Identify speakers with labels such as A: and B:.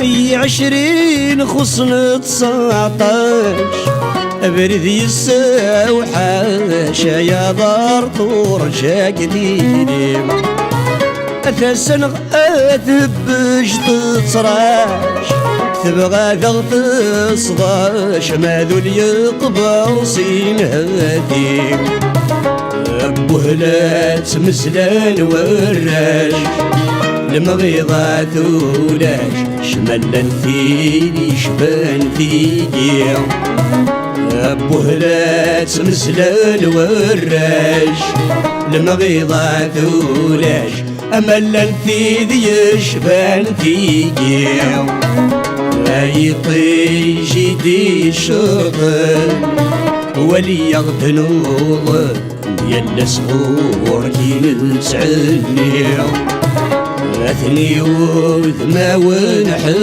A: 20 خصن 19 برد يساو حاشا يا دار طور جاكديني أتسنغ أثبش تصراش تبغى ذغط صغاش ما ذو يقبل صين هادي بوهلات مسلان وراش المغيضة ثولاش شملن فيني شبان فيني بوهلات مسلان وراش المغيضة ثولاش أملن فيني شبان فيني أي طيجي دي شغل ولي يغتنوض يلا صغور كي نتعني أثني وثما ونحن